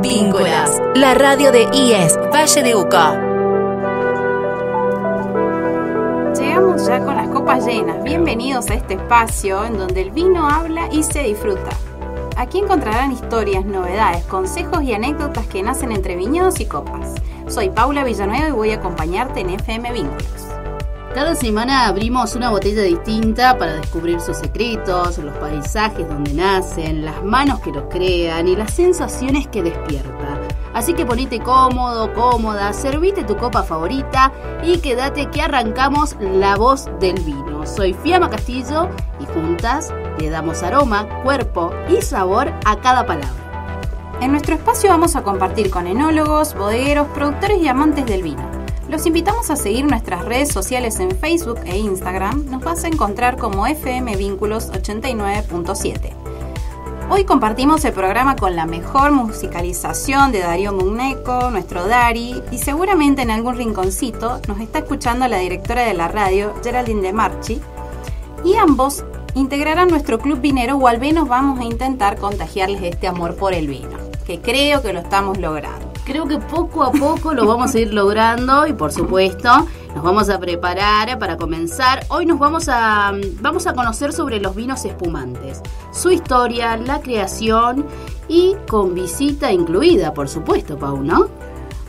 Vínculos, la radio de IES Valle de Uco. Llegamos ya con las copas llenas. Bienvenidos a este espacio en donde el vino habla y se disfruta. Aquí encontrarán historias, novedades, consejos y anécdotas que nacen entre viñedos y copas. Soy Paula Villanueva y voy a acompañarte en FM Vínculos. Cada semana abrimos una botella distinta para descubrir sus secretos, los paisajes donde nacen, las manos que los crean y las sensaciones que despierta. Así que ponete cómodo, cómoda, servite tu copa favorita y quédate que arrancamos La Voz del Vino. Soy Fiamma Castillo y juntas le damos aroma, cuerpo y sabor a cada palabra. En nuestro espacio vamos a compartir con enólogos, bodegueros, productores y amantes del vino. Los invitamos a seguir nuestras redes sociales en Facebook e Instagram. Nos vas a encontrar como FM Vínculos 89.7. Hoy compartimos el programa con la mejor musicalización de Darío Mugneco, nuestro Dari, y seguramente en algún rinconcito nos está escuchando la directora de la radio, Geraldine De Marchi, y ambos integrarán nuestro club vinero, o al menos vamos a intentar contagiarles este amor por el vino, que creo que lo estamos logrando. Creo que poco a poco lo vamos a ir logrando y por supuesto nos vamos a preparar para comenzar. Hoy nos vamos a conocer sobre los vinos espumantes, su historia, la creación y con visita incluida, por supuesto, Pau, ¿no?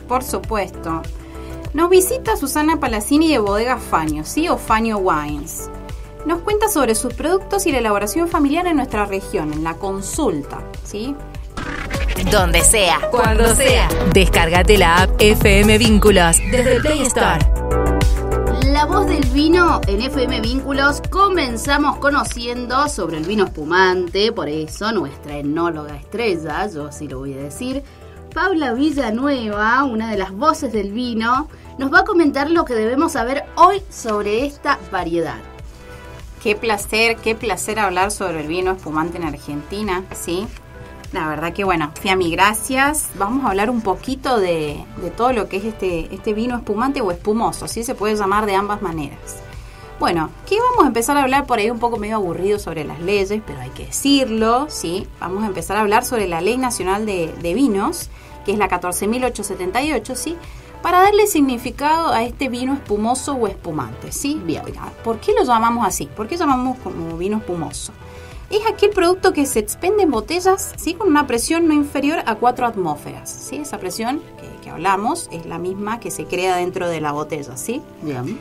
Por supuesto. Nos visita Susana Palacini de Bodega Faño, ¿sí? O Faño Wines. Nos cuenta sobre sus productos y la elaboración familiar en nuestra región, en la consulta, ¿sí? Donde sea, cuando sea. Descárgate la app FM Vínculos desde el Play Store. La Voz del Vino en FM Vínculos. Comenzamos conociendo sobre el vino espumante, por eso nuestra enóloga estrella, yo así lo voy a decir, Paula Villanueva, una de las voces del vino, nos va a comentar lo que debemos saber hoy sobre esta variedad. Qué placer hablar sobre el vino espumante en Argentina, ¿sí? La verdad que bueno, Fiammi, gracias. Vamos a hablar un poquito de todo lo que es este vino espumante o espumoso, ¿sí? Se puede llamar de ambas maneras. Bueno, ¿qué vamos a empezar a hablar por ahí un poco medio aburrido sobre las leyes? Pero hay que decirlo, ¿sí? Vamos a empezar a hablar sobre la Ley Nacional de Vinos, que es la 14.878, ¿sí? Para darle significado a este vino espumoso o espumante, ¿sí? Bien. ¿Por qué lo llamamos así? ¿Por qué llamamos como vino espumoso? Es aquel producto que se expende en botellas, ¿sí? Con una presión no inferior a 4 atmósferas, ¿sí? Esa presión que hablamos es la misma que se crea dentro de la botella, ¿sí? Bien.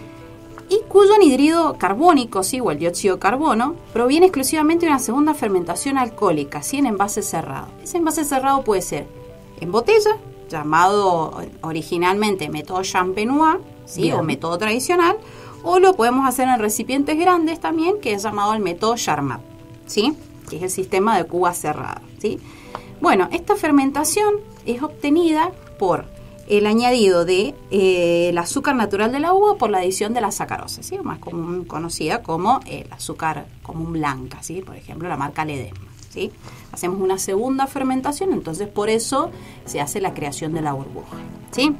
Y cuyo anhídrido carbónico, ¿sí? O el dióxido de carbono, proviene exclusivamente de una segunda fermentación alcohólica, ¿sí? En envase cerrado. Ese envase cerrado puede ser en botella, llamado originalmente método champenois, ¿sí? Bien. O método tradicional, o lo podemos hacer en recipientes grandes también, que es llamado el método Charmat, ¿sí? Que es el sistema de cuba cerrada, ¿sí? Bueno, esta fermentación es obtenida por el añadido de el azúcar natural de la uva por la adición de la sacarosa, ¿sí? Más común conocida como el azúcar común blanca, ¿sí? Por ejemplo, la marca Ledesma, ¿sí? Hacemos una segunda fermentación, entonces por eso se hace la creación de la burbuja, ¿sí?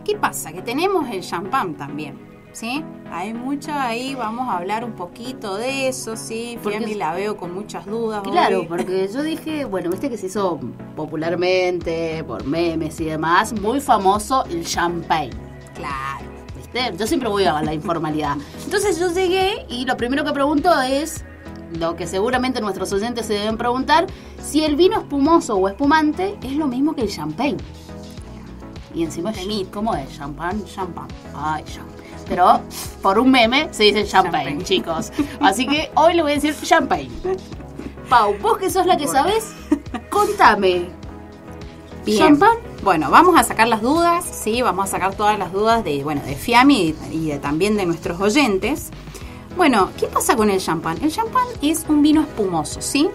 ¿Qué pasa? Que tenemos el champán también, ¿sí? Hay mucha ahí, vamos a hablar un poquito de eso, ¿sí? Fiammi la veo con muchas dudas. Claro, hoy. porque yo dije, bueno, viste que se hizo popularmente por memes y demás, muy famoso el champagne. Claro. ¿Viste? Yo siempre voy a la informalidad. Entonces yo llegué y lo primero que pregunto es lo que seguramente nuestros oyentes se deben preguntar, si el vino espumoso o espumante es lo mismo que el champagne. Y encima es ¿cómo es? Champán. Ay, champán. Pero por un meme se dice champagne, chicos. Así que hoy le voy a decir champagne. Pau, vos que sos la que sabés, contame. Bien. ¿Champán? Bueno, vamos a sacar las dudas, ¿sí? Vamos a sacar todas las dudas de Fiammi y también de nuestros oyentes. Bueno, ¿qué pasa con el champán? El champán es un vino espumoso, ¿sí?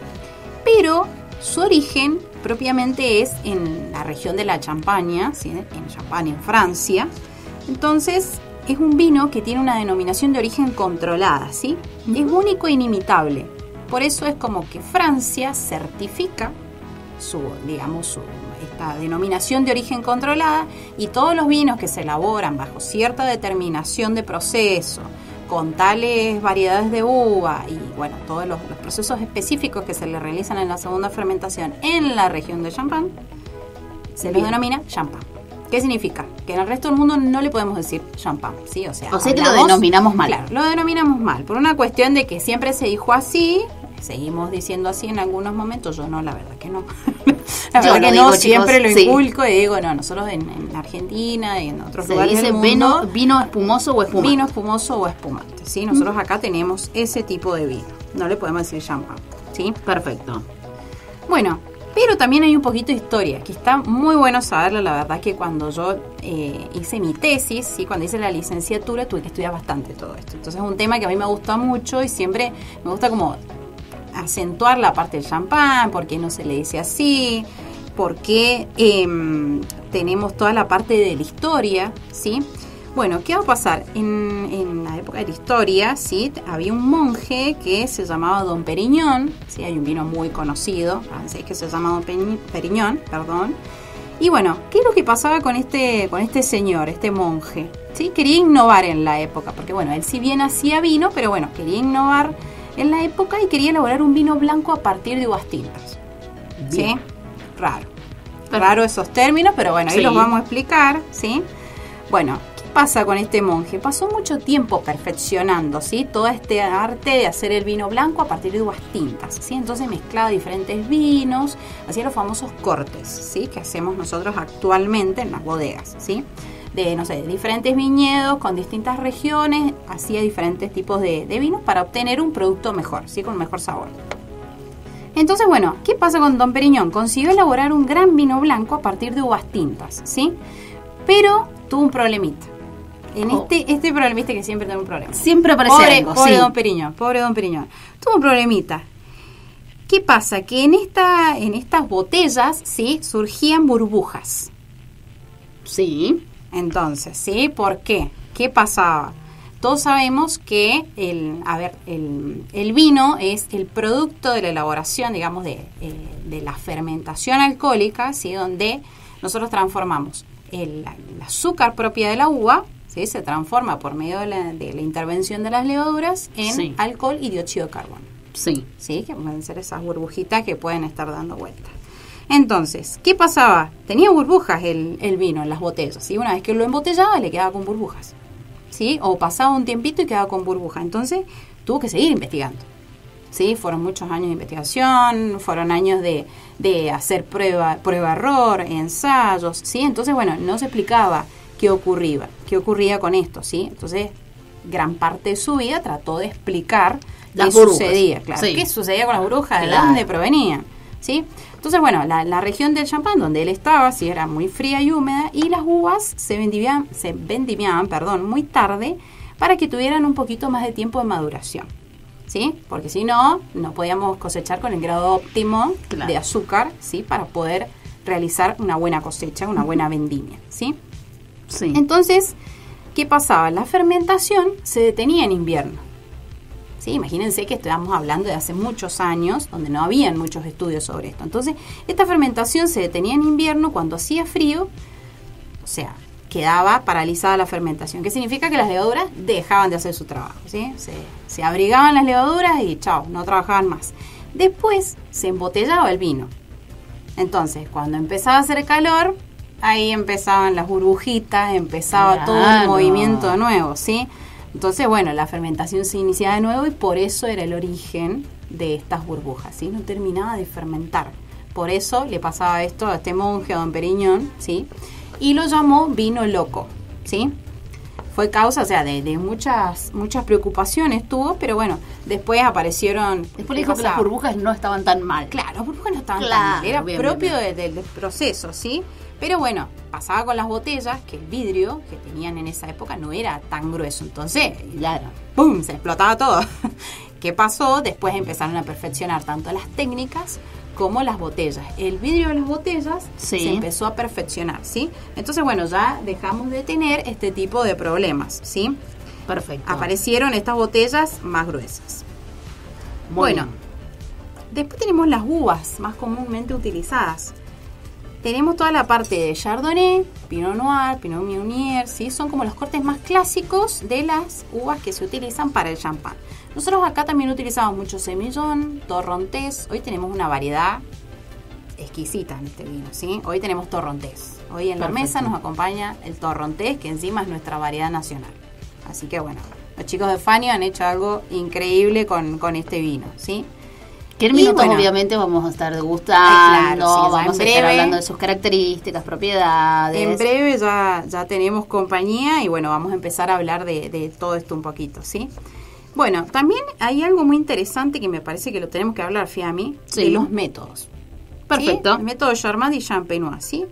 Pero su origen propiamente es en la región de la Champaña, ¿sí? En Champagne, en Francia. Entonces, es un vino que tiene una denominación de origen controlada, ¿sí? Es único e inimitable. Por eso es como que Francia certifica esta denominación de origen controlada, y todos los vinos que se elaboran bajo cierta determinación de proceso, con tales variedades de uva y bueno, todos los procesos específicos que se le realizan en la segunda fermentación en la región de Champagne, se lo denomina champán. ¿Qué significa? Que en el resto del mundo no le podemos decir champán, ¿sí? O sea que lo denominamos mal. Claro, lo denominamos mal, por una cuestión de que siempre se dijo así, seguimos diciendo así en algunos momentos, yo no, la verdad que no. La verdad que no, siempre lo inculco y digo, no, nosotros en Argentina y en otros lugares del mundo... ¿Vino espumoso o espumante? Vino espumoso o espumante, ¿sí? Nosotros acá tenemos ese tipo de vino, no le podemos decir champán, ¿sí? Perfecto. Bueno, pero también hay un poquito de historia, que está muy bueno saberlo. La verdad que cuando yo hice mi tesis, ¿sí? Cuando hice la licenciatura, tuve que estudiar bastante todo esto. Entonces es un tema que a mí me gusta mucho y siempre me gusta como acentuar la parte del champán, por qué no se le dice así, por qué tenemos toda la parte de la historia, ¿sí? Bueno, ¿qué va a pasar? En la época de la historia, ¿sí? Había un monje que se llamaba Don Periñón, ¿sí? Hay un vino muy conocido, francés, que se llama Don Periñón, perdón. Y bueno, ¿qué es lo que pasaba con este señor, este monje? ¿Sí? Quería innovar en la época, porque bueno, él si bien hacía vino, pero bueno, quería innovar en la época y quería elaborar un vino blanco a partir de uvas tintas. ¿Sí? Raro esos términos, pero bueno, ahí los vamos a explicar, ¿sí? Bueno, ¿qué pasa con este monje? Pasó mucho tiempo perfeccionando, ¿sí? Todo este arte de hacer el vino blanco a partir de uvas tintas, ¿sí? Entonces mezclaba diferentes vinos, hacía los famosos cortes, ¿sí? Que hacemos nosotros actualmente en las bodegas, ¿sí? De, no sé, diferentes viñedos con distintas regiones, hacía diferentes tipos de vinos para obtener un producto mejor, ¿sí? Con mejor sabor. Entonces, bueno, ¿qué pasa con Don Periñón? Consiguió elaborar un gran vino blanco a partir de uvas tintas, ¿sí? Pero tuvo un problemita. Este problemita que siempre tiene un problema. Siempre aparece algo, pobre Don Periñón, tuvo un problemita. ¿Qué pasa? Que en estas botellas, ¿sí? Surgían burbujas. Sí. Entonces, ¿sí? ¿Por qué? ¿Qué pasaba? Todos sabemos que el vino es el producto de la elaboración, digamos, de la fermentación alcohólica, ¿sí? Donde nosotros transformamos el azúcar propia de la uva, ¿sí? Se transforma por medio de la intervención de las levaduras en alcohol y dióxido de carbono. Sí. ¿Sí? Que pueden ser esas burbujitas que pueden estar dando vueltas. Entonces, ¿qué pasaba? Tenía burbujas el vino en las botellas, ¿sí? Una vez que lo embotellaba, le quedaba con burbujas, ¿sí? O pasaba un tiempito y quedaba con burbujas. Entonces, tuvo que seguir investigando, ¿sí? Fueron muchos años de investigación, fueron años de hacer prueba-error, ensayos, ¿sí? Entonces, bueno, no se explicaba qué ocurría con esto, ¿sí? Entonces, gran parte de su vida trató de explicar qué sucedía, claro. ¿Qué sucedía con las burbujas? ¿De dónde provenían? ¿Sí? Entonces, bueno, la región del Champán donde él estaba, sí, era muy fría y húmeda, y las uvas se vendimiaban muy tarde para que tuvieran un poquito más de tiempo de maduración, ¿sí? Porque si no, no podíamos cosechar con el grado óptimo de azúcar, ¿sí? Para poder realizar una buena cosecha, una buena vendimia, ¿sí? Sí. Entonces, ¿qué pasaba? La fermentación se detenía en invierno. Sí, imagínense que estamos hablando de hace muchos años, donde no habían muchos estudios sobre esto. Entonces, esta fermentación se detenía en invierno cuando hacía frío, o sea, quedaba paralizada la fermentación. ¿Qué significa? Que las levaduras dejaban de hacer su trabajo, ¿sí? Se abrigaban las levaduras y chao, no trabajaban más. Después se embotellaba el vino. Entonces, cuando empezaba a hacer calor, ahí empezaban las burbujitas, empezaba todo el movimiento de nuevo, ¿sí? Entonces, bueno, la fermentación se iniciaba de nuevo y por eso era el origen de estas burbujas, ¿sí? No terminaba de fermentar. Por eso le pasaba esto a este monje, a Don Periñón, ¿sí? Y lo llamó vino loco, ¿sí? Fue causa, o sea, de muchas preocupaciones tuvo, pero bueno, después aparecieron... Después le dijo que las burbujas no estaban tan mal. Claro, las burbujas no estaban tan mal, era propio del proceso, ¿sí? Pero bueno, pasaba con las botellas, que el vidrio que tenían en esa época no era tan grueso. Entonces, claro, ¡pum!, se explotaba todo. ¿Qué pasó? Después empezaron a perfeccionar tanto las técnicas como las botellas. El vidrio de las botellas se empezó a perfeccionar, ¿sí? Entonces, bueno, ya dejamos de tener este tipo de problemas, ¿sí? Perfecto. Aparecieron estas botellas más gruesas. Bueno, después tenemos las uvas más comúnmente utilizadas. Tenemos toda la parte de Chardonnay, Pinot Noir, Pinot Meunier, ¿sí? Son como los cortes más clásicos de las uvas que se utilizan para el champán. Nosotros acá también utilizamos mucho semillón, torrontés. Hoy tenemos una variedad exquisita en este vino, ¿sí? Hoy tenemos torrontés. Hoy en la Perfecto. mesa nos acompaña el torrontés, que encima es nuestra variedad nacional. Así que bueno, los chicos de Fanio han hecho algo increíble con este vino, ¿sí? Que en Y minutos bueno, obviamente vamos a estar degustando, claro, sí, ya vamos en a estar breve. hablando de sus características, propiedades. En breve ya tenemos compañía y bueno, vamos a empezar a hablar de todo esto un poquito, ¿sí? Bueno, también hay algo muy interesante que me parece que lo tenemos que hablar, Fiammi, Sí. de los métodos. Perfecto. ¿Sí? El método Charmat y Champenois, ¿sí?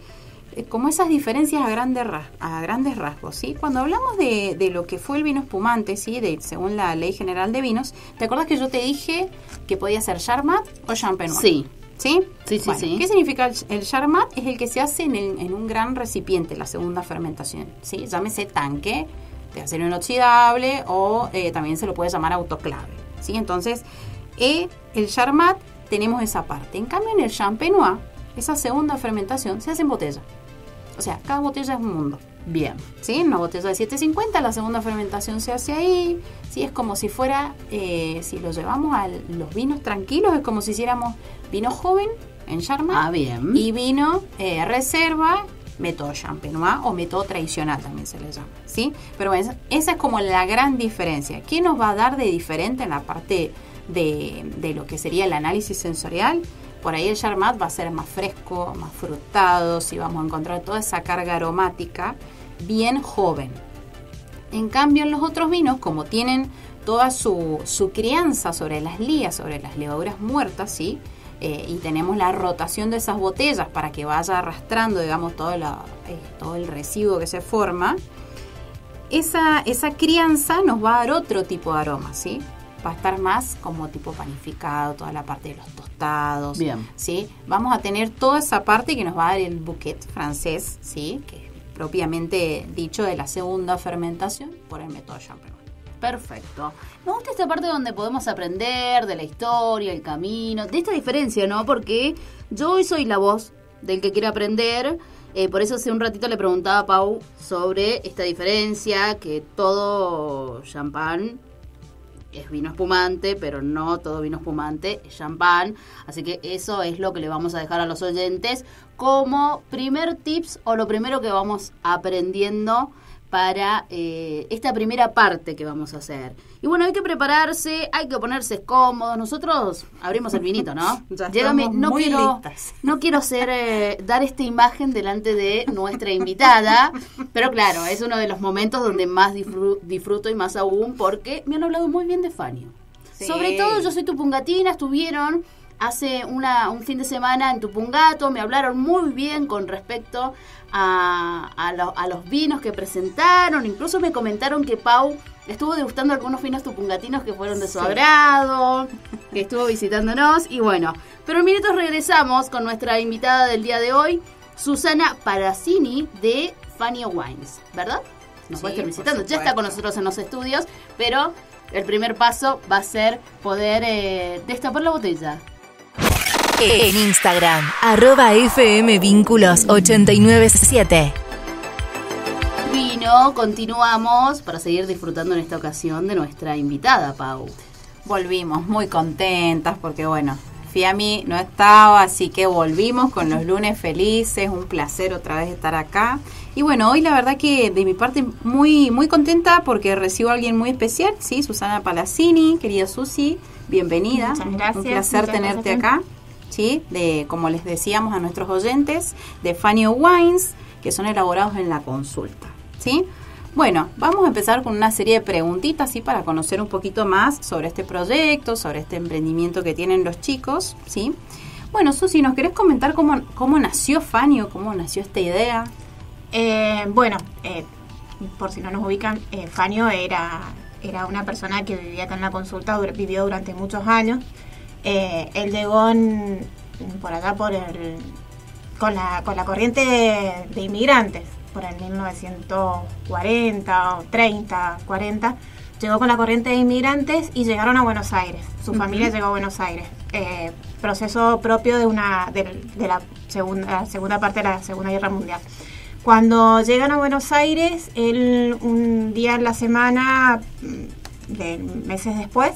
Como esas diferencias a grandes rasgos, ¿sí? Cuando hablamos de lo que fue el vino espumante, ¿sí? Según la Ley General de Vinos, ¿te acuerdas que yo te dije que podía ser Charmat o Champenois? Sí. ¿Sí? Sí, sí, Bueno, sí. ¿qué significa el Charmat? Es el que se hace en un gran recipiente, la segunda fermentación, ¿sí? Llámese tanque de acero inoxidable o también se lo puede llamar autoclave, ¿sí? Entonces, el Charmat tenemos esa parte. En cambio, en el Champenois, esa segunda fermentación se hace en botella. O sea, cada botella es un mundo. Bien. ¿Sí? Una botella de 750, la segunda fermentación se hace ahí. ¿Sí? Es como si fuera, si lo llevamos a los vinos tranquilos, es como si hiciéramos vino joven en Charmat Ah, bien. y vino reserva, método Champenois o método tradicional también se le llama. ¿Sí? Pero bueno, esa es como la gran diferencia. ¿Qué nos va a dar de diferente en la parte de lo que sería el análisis sensorial? Por ahí el Charmat va a ser más fresco, más frutado, si vamos a encontrar toda esa carga aromática bien joven. En cambio, en los otros vinos, como tienen toda su crianza sobre las lías, sobre las levaduras muertas, ¿sí? Y tenemos la rotación de esas botellas para que vaya arrastrando, digamos, todo el residuo que se forma, esa crianza nos va a dar otro tipo de aroma, ¿sí? Va a estar más como tipo panificado, toda la parte de los tostados. Bien. ¿Sí? Vamos a tener toda esa parte que nos va a dar el bouquet francés, ¿sí? Que es propiamente dicho de la segunda fermentación por el método Champenois. Perfecto. Me gusta esta parte donde podemos aprender de la historia, el camino, de esta diferencia, ¿no? Porque yo hoy soy la voz del que quiere aprender. Por eso hace un ratito le preguntaba a Pau sobre esta diferencia, que todo champán es vino espumante, pero no todo vino espumante es champán. Así que eso es lo que le vamos a dejar a los oyentes como primer tips o lo primero que vamos aprendiendo para esta primera parte que vamos a hacer. Y bueno, hay que prepararse, hay que ponerse cómodos. Nosotros abrimos el vinito, ¿no? Ya Llégame, estamos muy listas. no quiero dar esta imagen delante de nuestra invitada, pero claro, es uno de los momentos donde más disfruto y más aún porque me han hablado muy bien de Fanio. Sí. Sobre todo, Yo Soy Tupungatina, estuvieron hace un fin de semana en Tupungato, me hablaron muy bien con respecto a los vinos que presentaron, incluso me comentaron que Pau estuvo degustando algunos vinos tupungatinos que fueron de su agrado, que estuvo visitándonos y bueno, pero en minutos regresamos con nuestra invitada del día de hoy, Susana Parazzini de Fanio Wines, ¿verdad? Nos va a estar por visitando, ya supuesto. está con nosotros en los estudios, pero el primer paso va a ser poder destapar la botella. En Instagram, @fmvínculos897. Vino, continuamos para seguir disfrutando en esta ocasión de nuestra invitada, Pau. Volvimos muy contentas porque bueno, Fiammi no estaba, así que volvimos con los lunes felices, un placer otra vez estar acá. Y bueno, hoy la verdad que de mi parte muy muy contenta porque recibo a alguien muy especial, sí, Susana Parazzini, querida Susi, bienvenida. Muchas gracias. Un placer Muchas tenerte gracias. acá. ¿Sí? Como les decíamos a nuestros oyentes, de Fanio Wines, que son elaborados en la consulta, ¿sí? Bueno, vamos a empezar con una serie de preguntitas, ¿sí? Para conocer un poquito más sobre este proyecto, sobre este emprendimiento que tienen los chicos, ¿sí? Bueno, Susi, ¿nos querés comentar cómo nació Fanio, cómo nació esta idea? Por si no nos ubican, Fanio era una persona que vivía acá en la consulta, vivió durante muchos años. Él llegó por allá con la corriente de inmigrantes, por el 1940 o 30, 40, llegó con la corriente de inmigrantes y llegaron a Buenos Aires. Su familia llegó a Buenos Aires. Proceso propio de la segunda parte de la Segunda Guerra Mundial. Cuando llegan a Buenos Aires, él un día en la semana, meses después,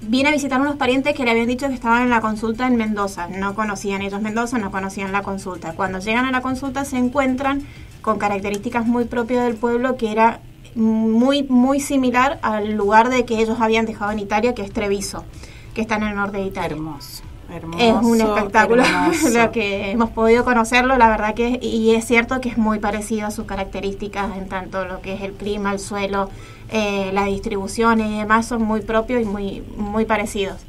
vine a visitar unos parientes que le habían dicho que estaban en la consulta en Mendoza. No conocían ellos Mendoza, no conocían la consulta. Cuando llegan a la consulta se encuentran con características muy propias del pueblo, que era muy, muy similar al lugar de que ellos habían dejado en Italia, que es Treviso, que está en el norte de Italia. Hermoso. Es un espectáculo lo que hemos podido conocerlo, la verdad que y es cierto que es muy parecido a sus características en tanto lo que es el clima, el suelo, las distribuciones y demás son muy propios y muy, muy parecidos.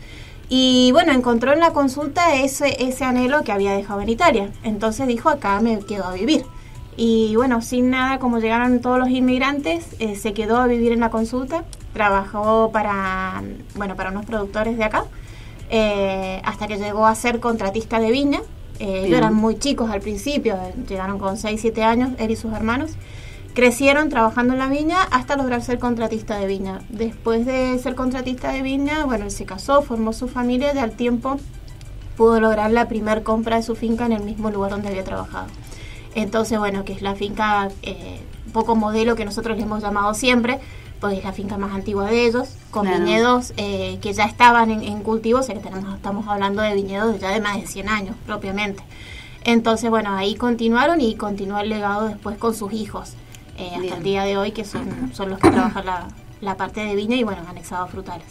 Y bueno, encontró en la consulta ese anhelo que había dejado en Italia, entonces dijo, acá me quedo a vivir. Y bueno, sin nada, como llegaron todos los inmigrantes, se quedó a vivir en la consulta, trabajó para unos productores de acá, hasta que llegó a ser contratista de viña. Ellos eran muy chicos al principio, llegaron con 6, 7 años, él y sus hermanos. Crecieron trabajando en la viña hasta lograr ser contratista de viña. Después de ser contratista de viña, bueno, él se casó, formó su familia y al tiempo pudo lograr la primer compra de su finca en el mismo lugar donde había trabajado. Entonces, bueno, que es la finca un poco modelo que nosotros le hemos llamado siempre, pues es la finca más antigua de ellos, con viñedos que ya estaban en cultivo, o sea que estamos hablando de viñedos ya de más de 100 años propiamente. Entonces, bueno, ahí continuaron y continuó el legado después con sus hijos, hasta el día de hoy, que son los que trabajan la parte de viña y, bueno, anexados frutales.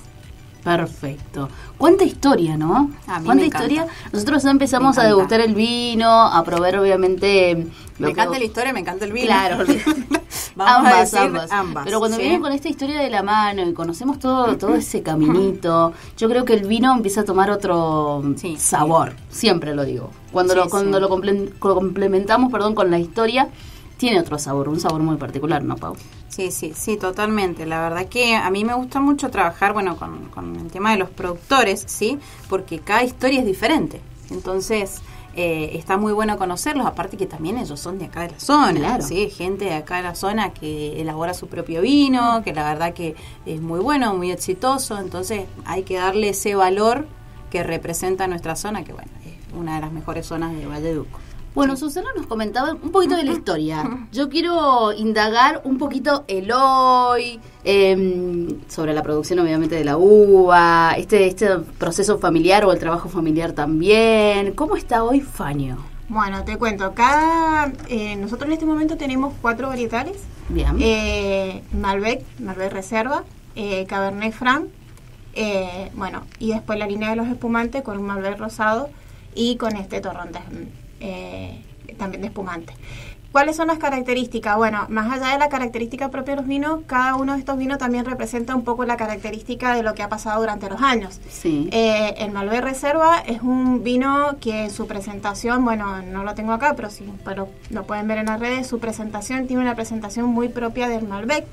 Perfecto. ¿Cuánta historia, no? A mí ¿Cuánta me historia? encanta. Nosotros empezamos a degustar el vino, a probar obviamente... Me encanta la historia, me encanta el vino. Claro. Vamos a decir ambas. Pero cuando ¿sí? vienen con esta historia de la mano y conocemos todo ese caminito, yo creo que el vino empieza a tomar otro sabor. Siempre lo digo. Cuando lo complementamos, con la historia, tiene otro sabor, un sabor muy particular, ¿no, Pau? Sí, totalmente. La verdad que a mí me gusta mucho trabajar, bueno, con el tema de los productores, ¿sí? Porque cada historia es diferente. Entonces, está muy bueno conocerlos, aparte que también ellos son de acá de la zona, claro. ¿sí? Gente de acá de la zona que elabora su propio vino, que la verdad que es muy bueno, muy exitoso. Entonces, hay que darle ese valor que representa nuestra zona, que bueno, es una de las mejores zonas de Valleduco. Bueno, Susana nos comentaba un poquito de la historia. Yo quiero indagar un poquito el hoy, sobre la producción obviamente de la uva, este proceso familiar o el trabajo familiar también. ¿Cómo está hoy Faño? Bueno, te cuento, nosotros en este momento tenemos 4 varietales. Bien. Malbec Reserva, Cabernet Franc, y después la línea de los espumantes con un Malbec rosado y con este Torrontés también de espumante. ¿Cuáles son las características? Bueno, más allá de la característica propia de los vinos, cada uno de estos vinos también representa un poco la característica de lo que ha pasado durante los años. Sí. El Malbec Reserva es un vino que su presentación, bueno, no lo tengo acá, pero lo pueden ver en las redes, su presentación tiene una presentación muy propia del Malbec,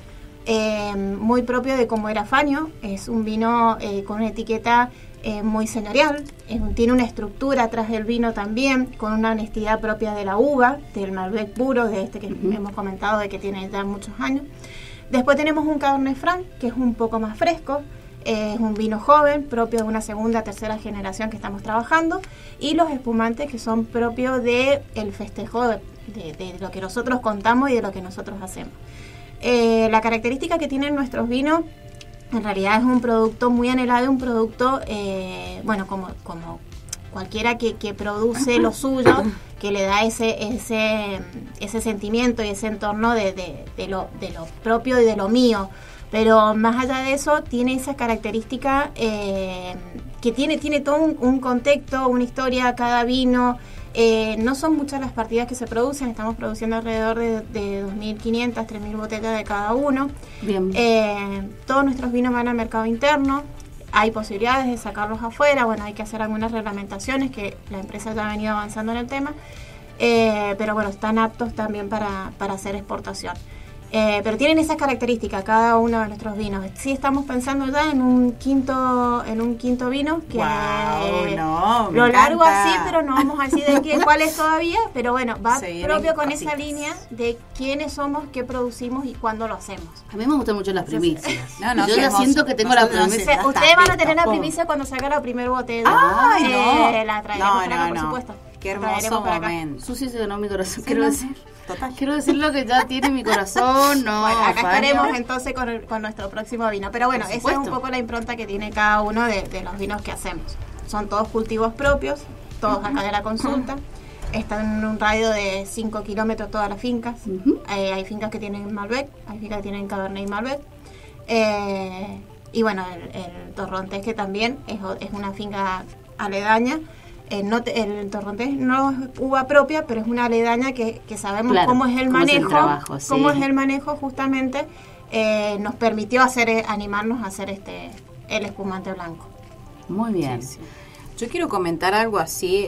muy propio de cómo era Faño. Es un vino con una etiqueta muy señorial, tiene una estructura atrás del vino también, con una honestidad propia de la uva, del Malbec puro, de este que hemos comentado, de que tiene ya muchos años. Después tenemos un Cabernet Franc, que es un poco más fresco, es un vino joven, propio de una segunda, tercera generación que estamos trabajando, y los espumantes que son propios del festejo de lo que nosotros contamos y de lo que nosotros hacemos. La característica que tienen nuestros vinos, en realidad es un producto muy anhelado, un producto, como cualquiera que produce lo suyo, que le da ese sentimiento y ese entorno de lo propio y de lo mío. Pero más allá de eso, tiene esa característica que tiene todo un contexto, una historia, cada vino. No son muchas las partidas que se producen, estamos produciendo alrededor de 2.500, 3.000 botellas de cada uno. Bien. Todos nuestros vinos van al mercado interno, hay posibilidades de sacarlos afuera, bueno, hay que hacer algunas reglamentaciones que la empresa ya ha venido avanzando en el tema, pero bueno, están aptos también para hacer exportación. Pero tienen esas características cada uno de nuestros vinos. Sí estamos pensando ya en un quinto vino que lo largo así, pero no vamos a decir cuál es todavía, pero bueno, va propio con esa línea de quiénes somos, qué producimos y cuándo lo hacemos. A mí me gustan mucho las primicias. Yo ya siento que tengo la primicia. Ustedes van a tener la primicia cuando salga la primera botella. ¡Ay, no! La traeremos por supuesto. Qué traeremos hermoso para acá. momento. Susi se ganó mi corazón. Sí, no, total. Quiero decir lo que ya tiene mi corazón. No, Bueno, acá Fania. estaremos entonces con nuestro próximo vino. Pero bueno, Por esa es supuesto. un poco la impronta que tiene cada uno de los vinos que hacemos. Son todos cultivos propios, todos acá de la consulta. Están en un radio de 5 kilómetros todas las fincas. Hay fincas que tienen Malbec, hay fincas que tienen Cabernet y Malbec. Y bueno, el Torrontés, que también es una finca aledaña. El Torrontés no es uva propia, pero es una aledaña que sabemos Claro, cómo es el cómo es el manejo. trabajo, sí. Cómo es el manejo justamente nos permitió animarnos a hacer el espumante blanco. Muy bien. Sí, sí. Yo quiero comentar algo así,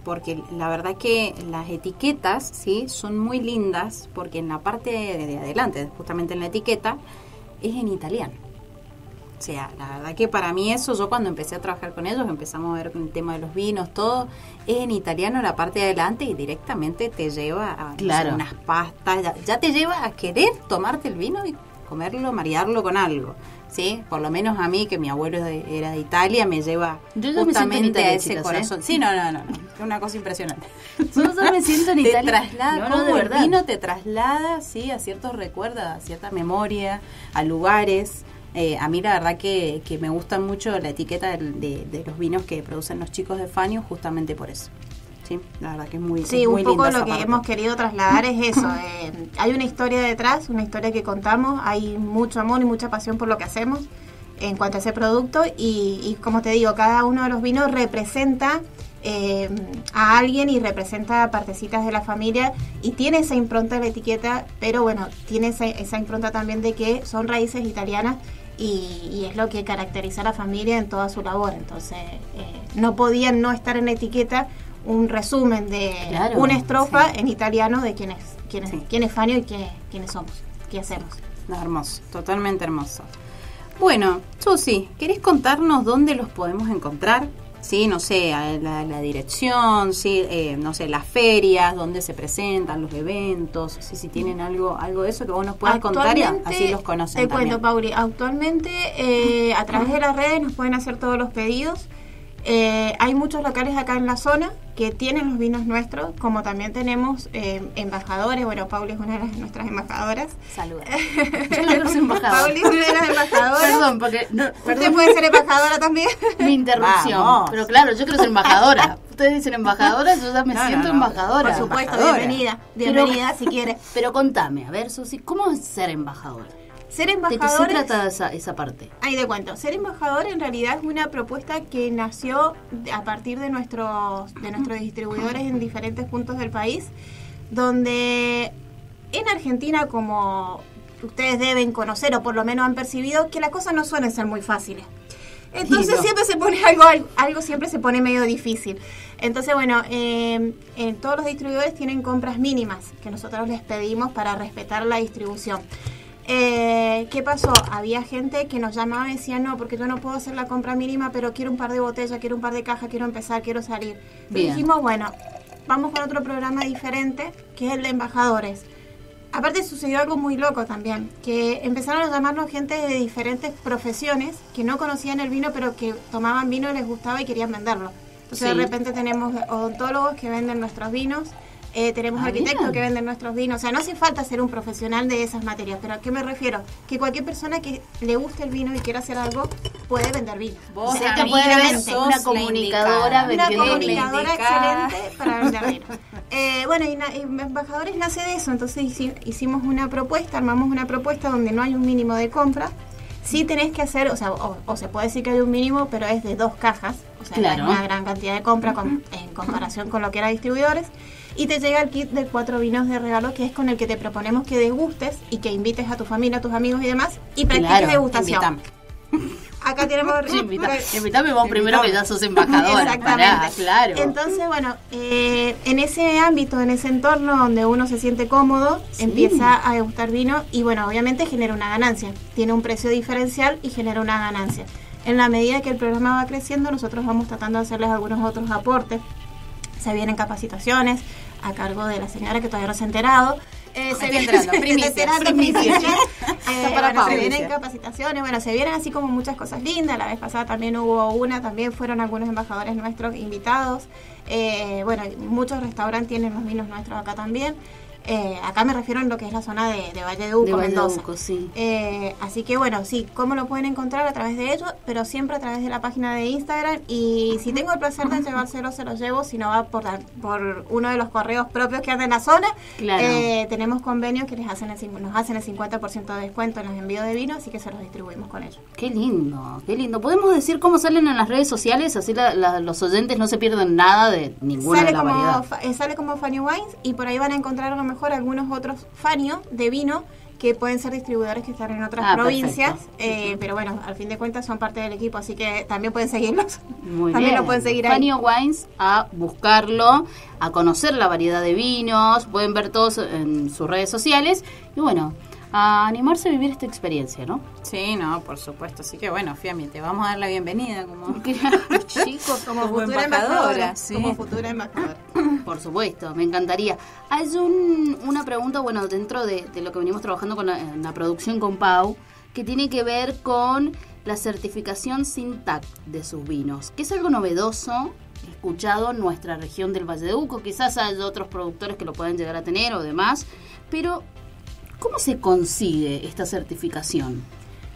porque la verdad que las etiquetas, ¿sí?, son muy lindas, porque en la parte de adelante, justamente en la etiqueta, es en italiano. O sea, la verdad que para mí eso, yo cuando empecé a trabajar con ellos, empezamos a ver el tema de los vinos, todo, es en italiano la parte de adelante y directamente te lleva a Claro. no sé, unas pastas, ya te lleva a querer tomarte el vino y comerlo, marearlo con algo. ¿Sí? Por lo menos a mí, que mi abuelo era de Italia, me lleva Yo ya me siento en justamente Italia, a ese chicas, corazón. Sí, no, es una cosa impresionante. Yo ya me siento en Te Italia. traslada, No, de como el verdad. vino te traslada, sí, a ciertos recuerdos, a cierta memoria, a lugares. A mí la verdad que me gusta mucho la etiqueta de los vinos que producen los chicos de Fanio, justamente por eso. Sí, la verdad que es muy, Sí, es muy un poco linda lo esa que parte. hemos querido trasladar es eso. Hay una historia detrás, una historia que contamos, hay mucho amor y mucha pasión por lo que hacemos en cuanto a ese producto y como te digo, cada uno de los vinos representa a alguien y representa partecitas de la familia y tiene esa impronta de la etiqueta, pero bueno, tiene esa impronta también de que son raíces italianas y es lo que caracteriza a la familia en toda su labor. Entonces, no podían no estar en la etiqueta un resumen de Claro, una estrofa sí. en italiano de quién Sí. es Fanio y quiénes somos, qué hacemos. No, hermoso, totalmente hermoso. Bueno, Susi, ¿querés contarnos dónde los podemos encontrar? Sí, no sé, la dirección, sí, no sé, las ferias, dónde se presentan los eventos, si tienen algo de eso que vos nos puedas contar y así los conocen Te también. cuento, Pauli, actualmente a través de las redes nos pueden hacer todos los pedidos. Hay muchos locales acá en la zona que tienen los vinos nuestros, como también tenemos embajadores. Bueno, Pauli es una de nuestras embajadoras. Saludos. Yo no soy embajadora. Pauli es una de las embajadoras. Perdón, porque Usted puede ser embajadora también. mi interrupción. Vamos. Pero claro, yo quiero ser embajadora. Ustedes dicen embajadora, yo ya me No, siento no, no. embajadora. Por supuesto, embajadora. bienvenida si quiere. Pero contame, a ver, Susi, ¿cómo es ser embajadora? Ser ¿De qué se embajadores. trata esa parte? Ahí te cuento. Ser embajador en realidad es una propuesta que nació a partir de nuestros distribuidores en diferentes puntos del país, donde en Argentina, como ustedes deben conocer o por lo menos han percibido, que las cosas no suelen ser muy fáciles. Entonces Y no. siempre se pone algo siempre se pone medio difícil. Entonces, bueno, todos los distribuidores tienen compras mínimas que nosotros les pedimos para respetar la distribución. ¿Qué pasó? Había gente que nos llamaba y decía, no, porque yo no puedo hacer la compra mínima, pero quiero un par de botellas, quiero un par de cajas, quiero empezar, quiero salir. Y Bien. dijimos, bueno, vamos con otro programa diferente, que es el de embajadores. Aparte sucedió algo muy loco también, que empezaron a llamarnos gente de diferentes profesiones que no conocían el vino, pero que tomaban vino y les gustaba y querían venderlo. Entonces Sí. de repente tenemos odontólogos que venden nuestros vinos, tenemos Ah, arquitectos bien. que venden nuestros vinos. O sea, no hace falta ser un profesional de esas materias, pero ¿a qué me refiero? Que cualquier persona que le guste el vino y quiera hacer algo, puede vender vino. Vos, O sea, amiga, puede haber sos una la comunicadora indicada. Una vendiendo vino. comunicadora indicada. excelente para vender vino. Bueno, y embajadores nace de eso. Entonces hicimos una propuesta, armamos una propuesta donde no hay un mínimo de compra. Sí tenés que hacer, o sea, o se puede decir que hay un mínimo, pero es de 2 cajas. O sea, Claro. no es una gran cantidad de compra en comparación con lo que era distribuidores. Y te llega el kit de 4 vinos de regalo, que es con el que te proponemos que degustes y que invites a tu familia, a tus amigos y demás, y practiques Claro, degustación. Invítame. Acá tenemos... Invítame vos primero que ya sos embajadora. Exactamente. Pará, claro. Entonces, bueno, en ese ámbito, en ese entorno donde uno se siente cómodo, Sí. empieza a degustar vino y, bueno, obviamente genera una ganancia. Tiene un precio diferencial y genera una ganancia. En la medida que el programa va creciendo, nosotros vamos tratando de hacerles algunos otros aportes. Se vienen capacitaciones a cargo de la señora que todavía no se ha enterado. Estoy entrando, primicias. Se vienen capacitaciones, se vienen así como muchas cosas lindas. La vez pasada también hubo también fueron algunos embajadores nuestros invitados. Muchos restaurantes tienen los vinos nuestros acá también. Acá me refiero en lo que es la zona de Valle de Uco, Mendoza. Sí. Así que sí, ¿cómo lo pueden encontrar? A través de ellos, pero siempre a través de la página de Instagram. Y si tengo el placer de llevárselo, se los llevo. Si no, va por uno de los correos propios que andan en la zona. Claro. Tenemos convenios que nos hacen el 50% de descuento en los envíos de vino, así que se los distribuimos con ellos. Qué lindo, qué lindo. ¿Podemos decir cómo salen en las redes sociales? Así los oyentes no se pierden nada de ninguna de la variedad. Sale como Fanio Wines, y por ahí van a encontrar a lo mejor algunos otros Fanio de vino que pueden ser distribuidores que están en otras provincias, pero al fin de cuentas son parte del equipo, así que también pueden seguirlos. Muy también bien. lo pueden seguir ahí. Fanio Wines, a buscarlo, a conocer la variedad de vinos, pueden ver todos en sus redes sociales y a animarse a vivir esta experiencia, ¿no? Sí, no, por supuesto. Así que Fiammi, te vamos a dar la bienvenida como chicos, como futura embajadora. Sí. Como futura embajadora. Por supuesto, me encantaría. Hay una pregunta, dentro de lo que venimos trabajando con la producción con Pau, que tiene que ver con la certificación SINTAC de sus vinos, que es algo novedoso, escuchado en nuestra región del Valle de Uco. Quizás hay otros productores que lo puedan llegar a tener o demás, pero ¿cómo se consigue esta certificación?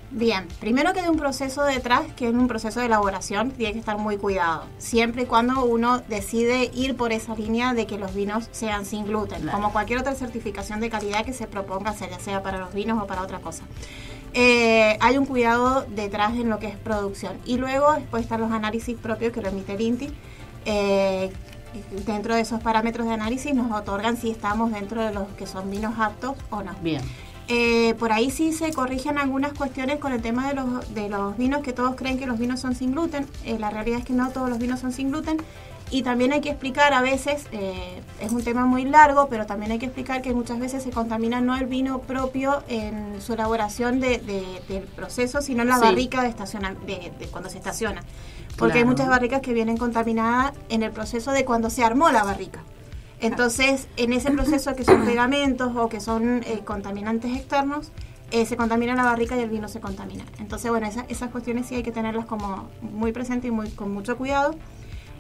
Bien, primero que hay un proceso detrás, que es un proceso de elaboración, tiene que estar muy cuidado, siempre y cuando uno decide ir por esa línea de que los vinos sean sin gluten, claro, como cualquier otra certificación de calidad que se proponga, ya sea para los vinos o para otra cosa. Hay un cuidado detrás en lo que es producción, y luego después están los análisis propios que lo emite el INTI. Dentro de esos parámetros de análisis nos otorgan si estamos dentro de los que son vinos aptos o no. Bien. Por ahí sí se corrigen algunas cuestiones con el tema de los vinos, que todos creen que los vinos son sin gluten. La realidad es que no todos los vinos son sin gluten, y también hay que explicar a veces, es un tema muy largo, pero también hay que explicar que muchas veces se contamina no el vino propio en su elaboración del proceso, sino en la barrica de cuando se estaciona. Porque claro, hay muchas barricas que vienen contaminadas en el proceso de cuando se armó la barrica. Entonces, en ese proceso que son pegamentos o que son contaminantes externos, se contamina la barrica y el vino se contamina. Entonces, esas cuestiones sí hay que tenerlas como muy presentes y con mucho cuidado.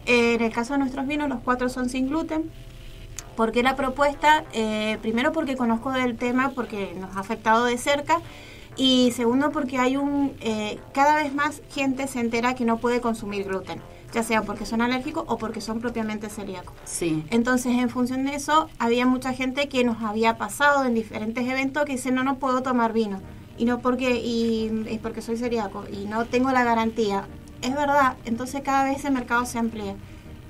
En el caso de nuestros vinos, los 4 son sin gluten. ¿Por qué la propuesta? Primero porque conozco del tema, porque nos ha afectado de cerca. Y segundo porque hay cada vez más gente se entera que no puede consumir gluten, ya sea porque son alérgicos o porque son propiamente celíacos. Sí. Entonces, en función de eso, había mucha gente que nos había pasado en diferentes eventos que dice, no puedo tomar vino, y es porque soy celíaco y no tengo la garantía. Es verdad, entonces cada vez ese mercado se amplía.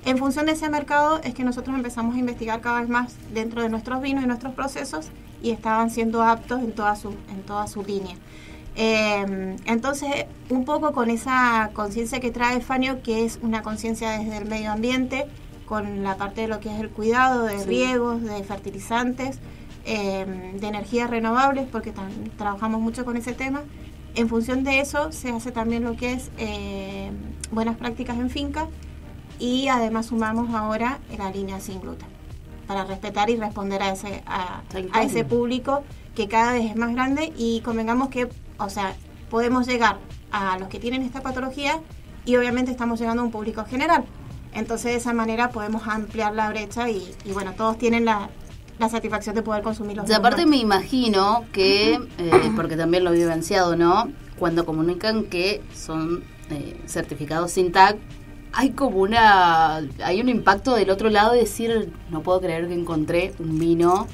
En función de ese mercado es que nosotros empezamos a investigar cada vez más dentro de nuestros vinos y nuestros procesos, y estaban siendo aptos en toda su línea. Entonces, un poco con esa conciencia que trae Fanio, que es una conciencia desde el medio ambiente, con la parte de lo que es el cuidado de riegos, de fertilizantes, de energías renovables, porque trabajamos mucho con ese tema. En función de eso se hace también lo que es buenas prácticas en finca, y además sumamos ahora la línea sin gluten, para respetar y responder a ese público que cada vez es más grande, y convengamos que, podemos llegar a los que tienen esta patología, y obviamente estamos llegando a un público general. Entonces, de esa manera podemos ampliar la brecha y todos tienen la satisfacción de poder consumir los vinos. Aparte me imagino que, porque también lo he vivenciado, ¿no? Cuando comunican que son certificados SINTAC, hay un impacto del otro lado de decir, no puedo creer que encontré un vino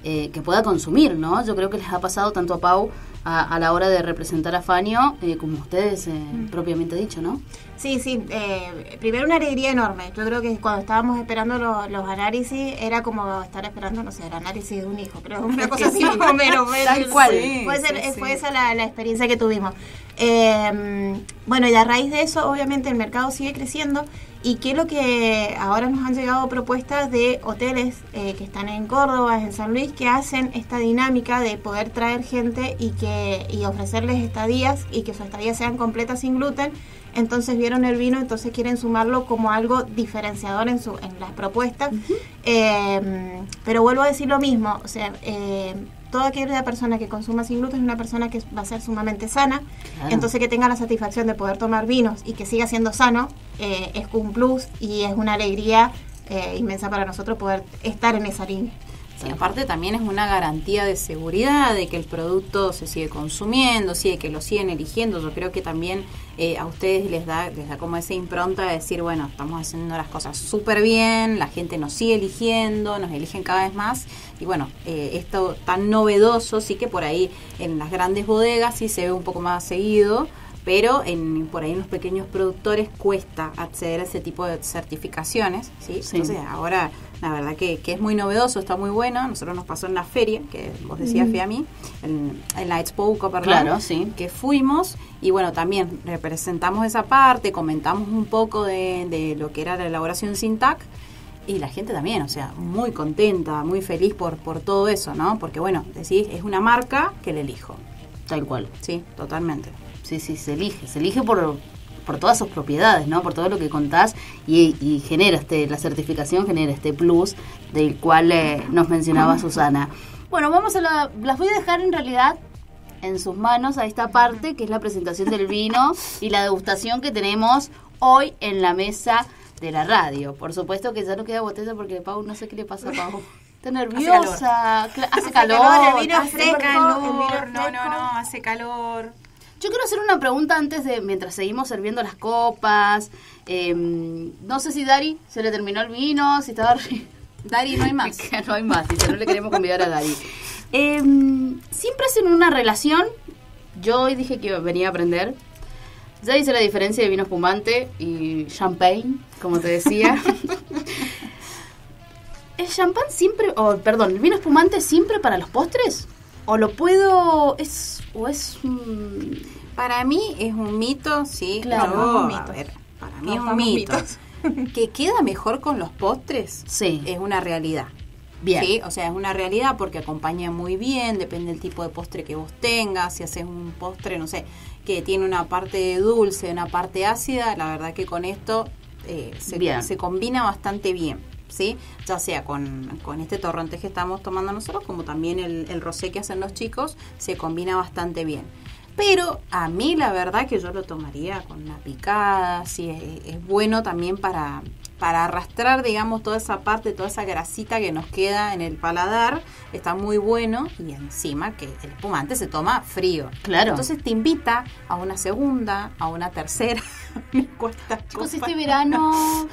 que pueda consumir, ¿no? Yo creo que les ha pasado tanto a Pau a la hora de representar a Fanio, como ustedes propiamente dicho, ¿no? Sí, primero una alegría enorme. Yo creo que cuando estábamos esperando los análisis, era como estar esperando, el análisis de un hijo, creo, una cosa así más o menos. Tal cual. Fue esa la experiencia que tuvimos. Y a raíz de eso, obviamente, el mercado sigue creciendo, y que lo que ahora nos han llegado propuestas de hoteles que están en Córdoba, en San Luis, que hacen esta dinámica de poder traer gente y ofrecerles estadías, y que sus estadías sean completas sin gluten, entonces vieron el vino, entonces quieren sumarlo como algo diferenciador en las propuestas. Pero vuelvo a decir lo mismo, o sea, toda aquella persona que consuma sin gluten es una persona que va a ser sumamente sana, entonces que tenga la satisfacción de poder tomar vinos y que siga siendo sano, es un plus y es una alegría inmensa para nosotros poder estar en esa línea. Sí, aparte también es una garantía de seguridad, de que el producto se sigue consumiendo, sí, de que lo siguen eligiendo. Yo creo que también a ustedes les da como esa impronta de decir, bueno, estamos haciendo las cosas súper bien, la gente nos sigue eligiendo, nos eligen cada vez más. Y bueno, esto tan novedoso, sí que por ahí en las grandes bodegas sí se ve un poco más seguido, pero por ahí en los pequeños productores cuesta acceder a ese tipo de certificaciones, ¿sí? Entonces ahora la verdad que es muy novedoso, está muy bueno. Nosotros nos pasó en la feria, que vos decías, Fiammi, en la Expo Uco, que fuimos, y bueno, también representamos esa parte, comentamos un poco de lo que era la elaboración sin TAC, y la gente también, o sea, muy contenta, muy feliz por todo eso, ¿no? Porque bueno, decís, es una marca que le elijo. Tal cual. Sí, totalmente. Sí, se elige por todas sus propiedades, ¿no? Por todo lo que contás y genera la certificación genera este plus del cual nos mencionaba Susana. Bueno, las voy a dejar en realidad en sus manos a esta parte, que es la presentación del vino y la degustación que tenemos hoy en la mesa de la radio. Por supuesto que ya no queda botella porque Pau, no sé qué le pasa a Pau. Está nerviosa. Hace calor. El vino hace calor. No, hace calor. Yo quiero hacer una pregunta mientras seguimos serviendo las copas. No sé si Dari se le terminó el vino, si estaba... Dari, no hay más. No hay más, no le queremos convidar a Dari. Siempre hacen una relación. Yo hoy dije que venía a aprender. Ya hice la diferencia de vino espumante y champagne, como te decía. ¿El champán siempre, el vino espumante siempre para los postres? ¿O lo puedo, Para mí es un mito, sí. Claro, es un mito. Para mí es un mito. ¿Que queda mejor con los postres? Sí. Es una realidad. Bien. Sí, o sea, es una realidad porque acompaña muy bien, depende del tipo de postre que vos tengas. Si haces un postre, no sé, que tiene una parte dulce, una parte ácida, la verdad que con esto se combina bastante bien, ¿sí? Ya sea con este torrontés que estamos tomando nosotros, como también el rosé que hacen los chicos, se combina bastante bien. Pero a mí la verdad que yo lo tomaría con una picada, sí, es bueno también para arrastrar, digamos, toda esa parte, toda esa grasita que nos queda en el paladar, está muy bueno, y encima que el espumante se toma frío. Claro. Entonces te invita a una segunda, a una tercera. Chicos, este verano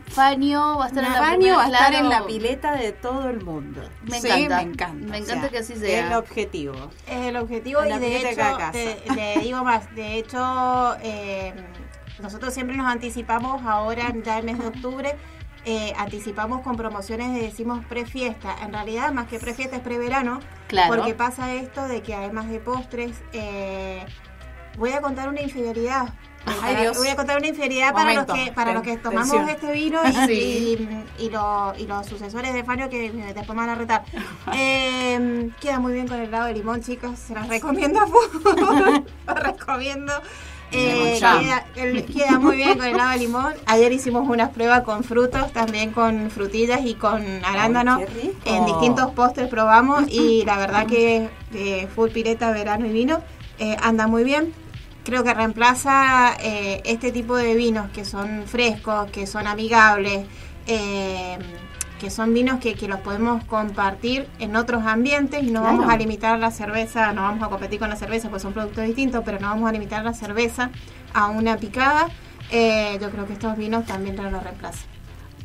Faño va a estar en la pileta de todo el mundo. Me encanta. Me encanta que así sea. Es el objetivo. Es el objetivo, y de hecho, te digo más, de hecho, nosotros siempre nos anticipamos ahora, ya el mes de octubre, anticipamos con promociones de, decimos, prefiesta. En realidad, más que prefiesta, es preverano. Claro. Porque pasa esto de que además de postres, voy a contar una infidelidad. Voy a contar una infidelidad para los que tomamos este vino y los sucesores de Faño, que después me van a retar. Queda muy bien con el helado de limón, chicos. Se los recomiendo a full. Los recomiendo. Queda muy bien con el helado de limón. Ayer hicimos unas pruebas con frutos, también con frutillas y con arándanos. En distintos postres probamos, y la verdad que full pileta, verano y vino anda muy bien. Creo que reemplaza este tipo de vinos que son frescos, que son amigables, que son vinos que los podemos compartir en otros ambientes, y no vamos a limitar la cerveza, no vamos a competir con la cerveza, pues son productos distintos, pero no vamos a limitar la cerveza a una picada. Yo creo que estos vinos también lo reemplazan.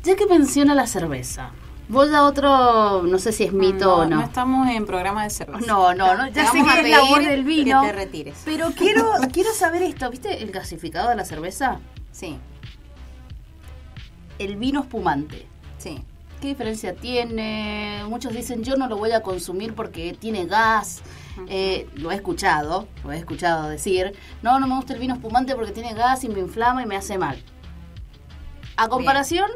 Ya que menciona la cerveza, vos ya otro, no sé si es mito o no. No estamos en programa de cerveza. No, ya sé que es la voz del vino. Que te retires. Pero quiero saber esto, ¿viste el gasificado de la cerveza? Sí. El vino espumante. Sí. ¿Qué diferencia tiene? Muchos dicen, yo no lo voy a consumir porque tiene gas. Lo he escuchado decir, no me gusta el vino espumante porque tiene gas y me inflama y me hace mal. A comparación...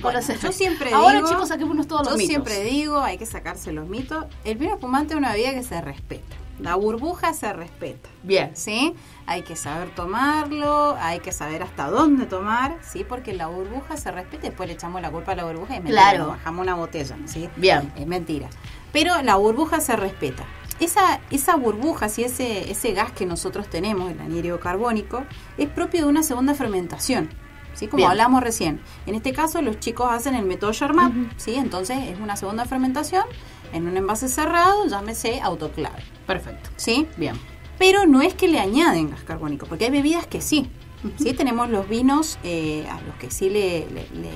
Bueno, yo siempre ahora, digo, chicos, saquémonos todos los mitos. Yo siempre digo, hay que sacarse los mitos. El vino espumante es una bebida que se respeta. La burbuja se respeta. Bien. ¿Sí? Hay que saber tomarlo, hay que saber hasta dónde tomar, ¿sí? Porque la burbuja se respeta y después le echamos la culpa a la burbuja y Claro. bajamos una botella, ¿sí? Bien. Es mentira. Pero la burbuja se respeta. Esa burbuja, ¿sí? ese gas que nosotros tenemos, el anhídrido carbónico, es propio de una segunda fermentación, ¿sí? Como Bien. hablamos recién. En este caso, los chicos hacen el método Charmat, ¿sí? Entonces, es una segunda fermentación en un envase cerrado, llámese autoclave. Perfecto. ¿Sí? Bien. Pero no es que le añaden gas carbónico, porque hay bebidas que sí. ¿Sí? Tenemos los vinos a los que sí le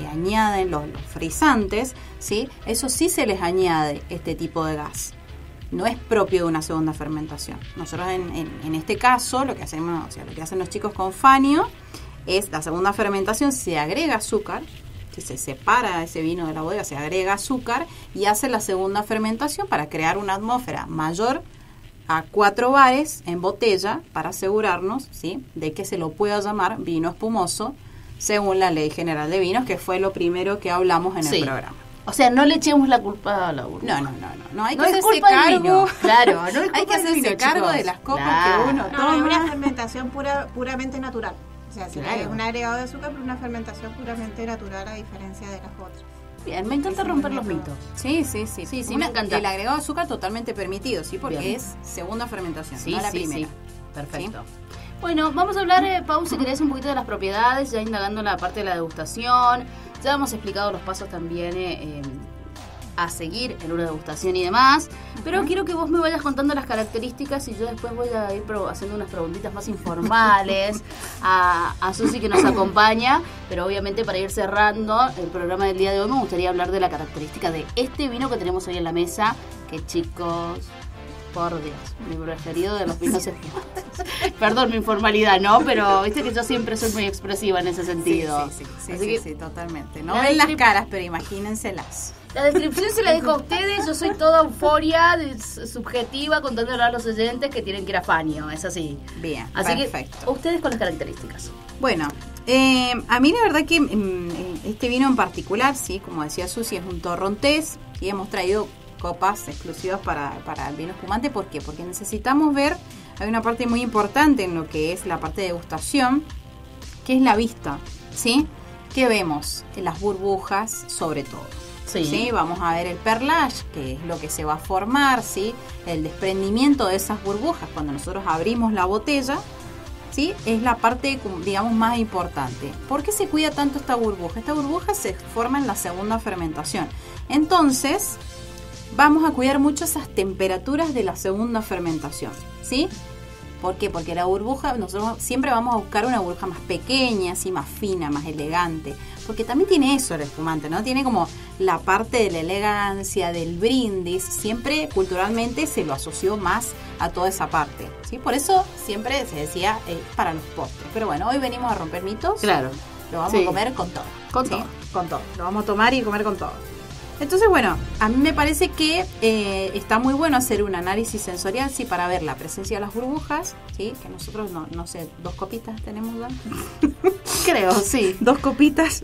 añaden los frisantes, ¿sí? Eso sí se les añade este tipo de gas. No es propio de una segunda fermentación. Nosotros en este caso, lo que hacemos, o sea, lo que hacen los chicos con Fanio es la segunda fermentación, se agrega azúcar, si se separa ese vino de la bodega, se agrega azúcar y hace la segunda fermentación para crear una atmósfera mayor a 4 bares en botella para asegurarnos, ¿sí?, de que se lo pueda llamar vino espumoso según la Ley General de Vinos, que fue lo primero que hablamos en el programa. O sea, no le echemos la culpa a la burbuja. No, hay No que es hacerse culpa del cargo. vino. Claro, no es culpa hay que del hacerse vino, cargo chicos. de las copas Claro. que uno No, es toma. una fermentación puramente natural. O sea, sí, Claro. es un agregado de azúcar, pero una fermentación puramente natural a diferencia de las otras. Bien, me encanta romper los mitos. Sí. Sí, me encanta. El agregado de azúcar totalmente permitido, ¿sí? Porque Bien. es segunda fermentación, Sí, no la sí, primera. sí. Perfecto. Bueno, vamos a hablar, Pau, si querés, un poquito de las propiedades, ya indagando en la parte de la degustación. Ya hemos explicado los pasos también a seguir en una degustación y demás. Pero quiero que vos me vayas contando las características y yo después voy a ir haciendo unas preguntitas más informales a Susi, que nos acompaña. Pero obviamente, para ir cerrando el programa del día de hoy, me gustaría hablar de la característica de este vino que tenemos hoy en la mesa, que, chicos, por Dios, mi preferido de los vinos espumosos. Perdón mi informalidad, ¿no? Pero viste que yo siempre soy muy expresiva en ese sentido. Sí, totalmente. No La ven las descrip- caras, pero imagínenselas. La descripción se la dejo a ustedes. Yo soy toda euforia subjetiva, contándole a los oyentes que tienen que ir a Fanio. Es así. Bien, Así perfecto. que ustedes con las características. Bueno, a mí la verdad que este vino en particular, sí, como decía Susi, es un torrontés y hemos traído copas exclusivas para el vino espumante. ¿Por qué? Porque necesitamos ver, hay una parte muy importante en lo que es la parte de degustación, que es la vista, ¿sí? ¿Qué vemos? Las burbujas sobre todo. Sí, vamos a ver el perlage, que es lo que se va a formar, ¿sí? El desprendimiento de esas burbujas cuando nosotros abrimos la botella, ¿sí? Es la parte, digamos, más importante. ¿Por qué se cuida tanto esta burbuja? Esta burbuja se forma en la segunda fermentación. Entonces, vamos a cuidar mucho esas temperaturas de la segunda fermentación, ¿sí? ¿Por qué? Porque la burbuja, nosotros siempre vamos a buscar una burbuja más pequeña, así más fina, más elegante. Porque también tiene eso el espumante, ¿no? Tiene como la parte de la elegancia, del brindis. Siempre culturalmente se lo asoció más a toda esa parte, ¿sí? Por eso siempre se decía para los postres. Pero bueno, hoy venimos a romper mitos. Claro. Lo vamos a comer con todo. Con ¿sí? todo. Con todo. Lo vamos a tomar y comer con todo. Entonces, bueno, a mí me parece que está muy bueno hacer un análisis sensorial, sí, para ver la presencia de las burbujas, sí, que nosotros, no sé, 2 copitas tenemos ya. Creo, sí. 2 copitas.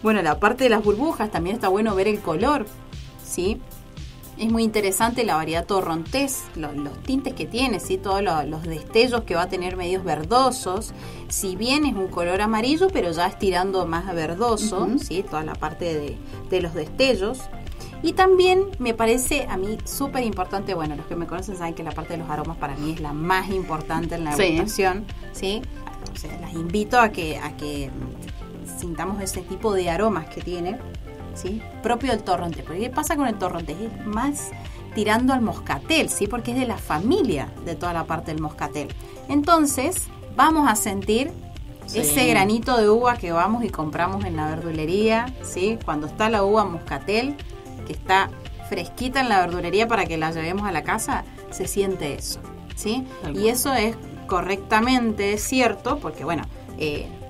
Bueno, la parte de las burbujas, también está bueno ver el color, sí. Es muy interesante la variedad torrontés, los tintes que tiene, ¿sí? Todos los destellos que va a tener medios verdosos. Si bien es un color amarillo, pero ya es tirando más a verdoso, ¿sí? Toda la parte de los destellos. Y también me parece a mí súper importante, bueno, los que me conocen saben que la parte de los aromas para mí es la más importante en la degustación, ¿sí? O sea, las invito a que sintamos ese tipo de aromas que tiene, ¿sí? Propio del torrontés. Porque ¿qué pasa con el torrontés? Es más tirando al moscatel, ¿sí? Porque es de la familia de toda la parte del moscatel. Entonces, vamos a sentir ese granito de uva que vamos y compramos en la verdulería, ¿sí? Cuando está la uva moscatel, que está fresquita en la verdulería para que la llevemos a la casa, se siente eso, ¿sí? Y eso es correctamente cierto porque, bueno,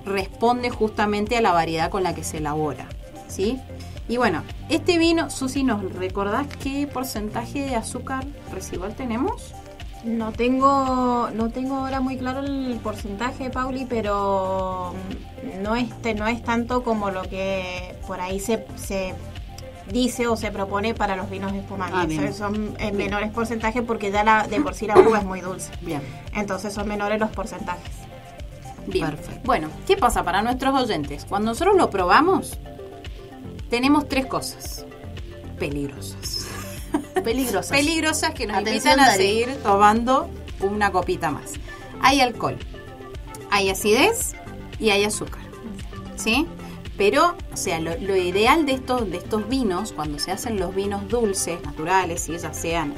responde justamente a la variedad con la que se elabora, ¿sí? Y bueno, este vino, Susi, ¿nos recordás qué porcentaje de azúcar residual tenemos? No tengo ahora muy claro el porcentaje, Pauli, pero no es tanto como lo que por ahí se dice o se propone para los vinos espumantes. Bien. Son en menores porcentajes porque ya de por sí la uva es muy dulce. Bien. Entonces son menores los porcentajes. Bien. Perfecto. Bueno, ¿qué pasa para nuestros oyentes? Cuando nosotros lo probamos, tenemos 3 cosas peligrosas. Peligrosas que nos Atención, invitan a Dari. seguir tomando una copita más. Hay alcohol, hay acidez y hay azúcar, ¿sí? Pero, o sea, lo ideal de estos vinos, cuando se hacen los vinos dulces, naturales, si ya sean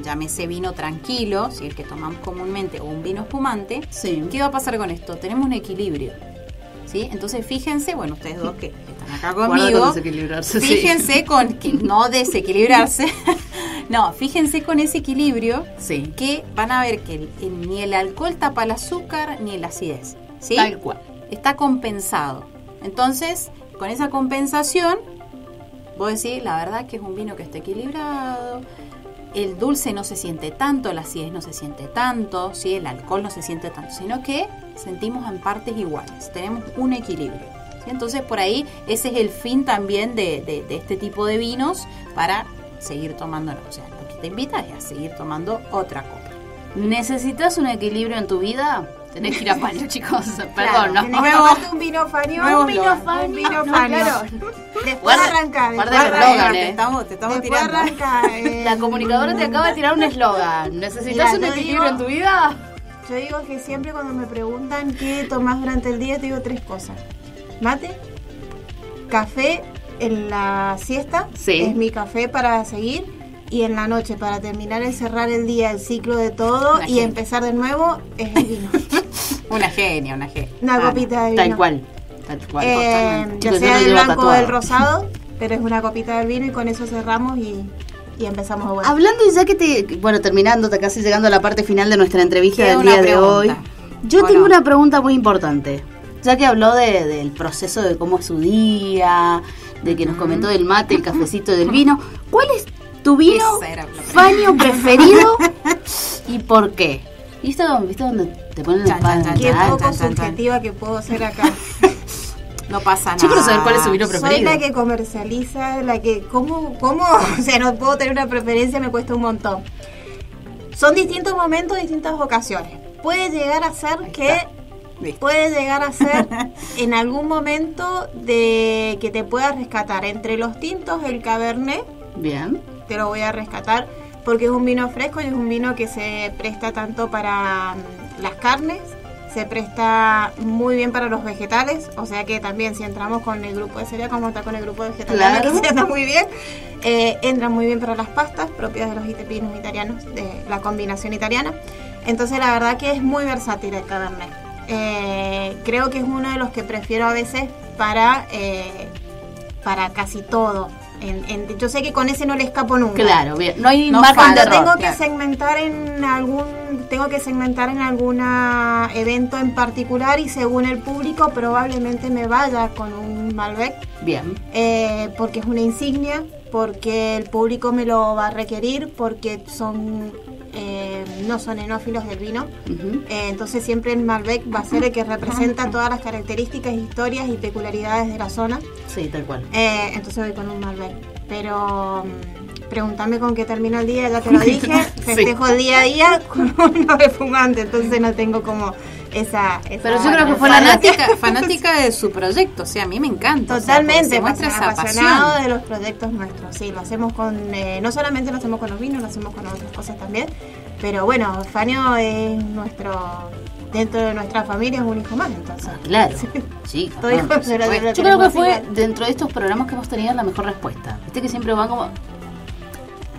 llámese vino tranquilo, si es que tomamos comúnmente, o un vino espumante, Sí. ¿qué va a pasar con esto? Tenemos un equilibrio, ¿sí? Entonces fíjense, bueno, ustedes dos que están acá Guarda conmigo, con desequilibrarse, sí. fíjense con que no desequilibrarse, no, fíjense con ese equilibrio, Sí. que van a ver que ni el alcohol tapa el azúcar ni la acidez, ¿sí? Tal cual. Está compensado. Entonces, con esa compensación, vos decís, la verdad que es un vino que está equilibrado, el dulce no se siente tanto, la acidez no se siente tanto, ¿sí? El alcohol no se siente tanto, sino que sentimos en partes iguales, tenemos un equilibrio, ¿sí? Entonces, por ahí, ese es el fin también de este tipo de vinos para seguir tomando, o sea, lo que te invita es a seguir tomando otra copa. ¿Necesitas un equilibrio en tu vida? Tenés que ir a Faño, chicos. Perdón, ¿no? Tenés que Nuevo- tomarte un vino Faño. nuevo Un vino eslogan. Faño. Un vino No, Faño. claro. Después Guarda- arranca. guarda después el arranca. eslogan, te estamos Después tirando. arranca. La comunicadora te acaba de tirar un eslogan. ¿Necesitas Mira, un yo equilibrio digo- en tu vida? Yo digo que siempre cuando me preguntan qué tomás durante el día, te digo 3 cosas. Mate, café en la siesta, Sí. es mi café para seguir, y en la noche para terminar y cerrar el día, el ciclo de todo Una y genia. empezar de nuevo, es el vino. Una genia, una genia. Una copita de vino. Tal cual. Tal cual. Ya Chicos, yo sea lo el llevo blanco o tatuado. el rosado, pero es una copita de vino y con eso cerramos y empezamos a jugar. Hablando y ya que bueno, terminando, casi llegando a la parte final de nuestra entrevista Queda del una día de hoy. pregunta. Yo ¿O tengo no? una pregunta muy importante. Ya que habló del proceso de cómo es su día, de que nos comentó del mate, el cafecito y del vino. ¿Cuál es tu vino Esa era la pregunta. Faño preferido y por qué? ¿Viste dónde te ponen la Chan, chan, espalda? Qué Chan, poco chan, chan, subjetiva que puedo ser acá. No pasa nada. Yo quiero saber cuál es su vino Soy preferido. la que comercializa, la que... ¿Cómo? O sea, no puedo tener una preferencia, me cuesta un montón. Son distintos momentos, distintas ocasiones. Puede llegar a ser que... Listo. Puede llegar a ser en algún momento de que te pueda rescatar. Entre los tintos, el Cabernet, Bien. te lo voy a rescatar porque es un vino fresco y es un vino que se presta tanto para las carnes, se presta muy bien para los vegetales, o sea que también si entramos con el grupo de cereal, como está con el grupo de vegetales, Claro. que se anda muy bien, entra muy bien para las pastas propias de los vinos italianos, de la combinación italiana. Entonces la verdad que es muy versátil el Cabernet. Creo que es uno de los que prefiero a veces para casi todo. Yo sé que con ese no le escapo nunca. Claro, bien. No hay No margen de falta. error. Tengo claro. que segmentar en algún evento en particular y según el público probablemente me vaya con un Malbec Bien. porque es una insignia, porque el público me lo va a requerir, porque no son enófilos del vino. Ujú. Entonces siempre el Malbec va a ser el que representa todas las características, historias y peculiaridades de la zona. Sí, tal cual. Entonces voy con un Malbec. Pero pregúntame con qué termino el día, ya te lo dije. Festejo el día a día con uno de fumante, entonces no tengo como esa Pero yo creo que fue la fanática de su proyecto, o sea, a mí me encanta. Totalmente, o sea, porque se muestra esa apasionado pasión. de los proyectos nuestros. Sí, lo hacemos con, no solamente lo hacemos con los vinos, lo hacemos con otras cosas también. Pero bueno, Faño es dentro de nuestra familia es un hijo más, entonces. Claro. Sí, Todo hijo claro. se lo Yo creo que tenemos fue igual. dentro de estos programas que hemos tenido la mejor respuesta. Viste que siempre van como...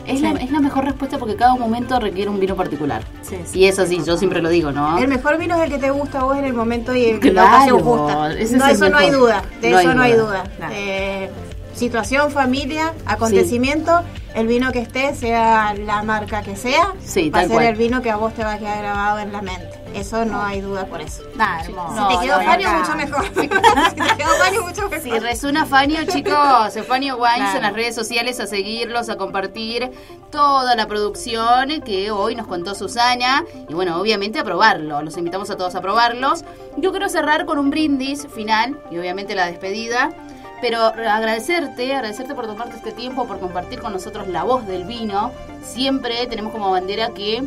Es la mejor respuesta porque cada momento requiere un vino particular. Sí, sí. Y es así, yo siempre lo digo, ¿no? El mejor vino es el que te gusta a vos en el momento y en Claro, la ocasión justa. ese es No, el eso no hay mejor. duda. De No eso hay no hay duda. duda. Claro. Situación, familia, acontecimiento, el vino que esté, sea la marca que sea, Sí, va a tal ser cual. el vino que a vos te va a quedar grabado en la mente. Eso no hay duda por eso. Ah, hermoso. No, Si te quedó no, Faño, acá. mucho mejor. Si te quedó Faño, mucho mejor. Si resuena Faño, chicos, Faño Wines Claro. en las redes sociales, a seguirlos, a compartir toda la producción que hoy nos contó Susana. Y bueno, obviamente a probarlo. Los invitamos a todos a probarlos. Yo quiero cerrar con un brindis final y obviamente la despedida. Pero agradecerte por tomarte este tiempo, por compartir con nosotros la voz del vino. Siempre tenemos como bandera que,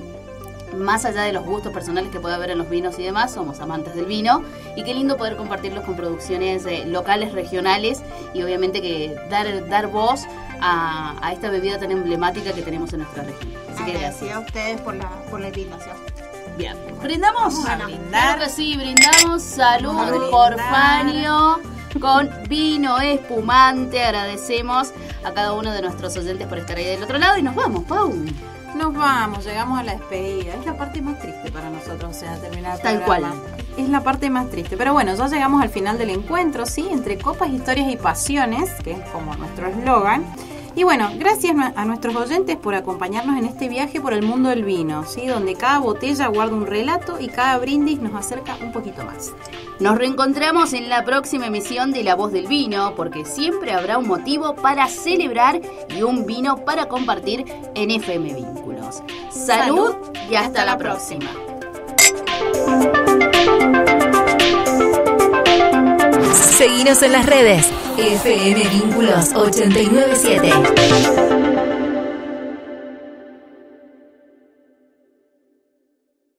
más allá de los gustos personales que puede haber en los vinos y demás, somos amantes del vino, y qué lindo poder compartirlos con producciones locales, regionales, y obviamente que dar voz a esta bebida tan emblemática que tenemos en nuestra región. Así que gracias a ustedes por la invitación. Bien, ¿brindamos? A brindar. Claro que sí, brindamos. Salud por Fanio con vino espumante. Agradecemos a cada uno de nuestros oyentes por estar ahí del otro lado, y nos vamos, Pau. Nos vamos, llegamos a la despedida. Es la parte más triste para nosotros, o sea, terminar el Tal programa. cual. Es la parte más triste. Pero bueno, ya llegamos al final del encuentro, ¿sí? Entre copas, historias y pasiones, que es como nuestro eslogan. Y bueno, gracias a nuestros oyentes por acompañarnos en este viaje por el mundo del vino, ¿sí? Donde cada botella guarda un relato y cada brindis nos acerca un poquito más. Nos reencontramos en la próxima emisión de La Voz del Vino, porque siempre habrá un motivo para celebrar y un vino para compartir en FM Vínculos. Salud y hasta la próxima. Seguinos en las redes. FM Vínculos 897.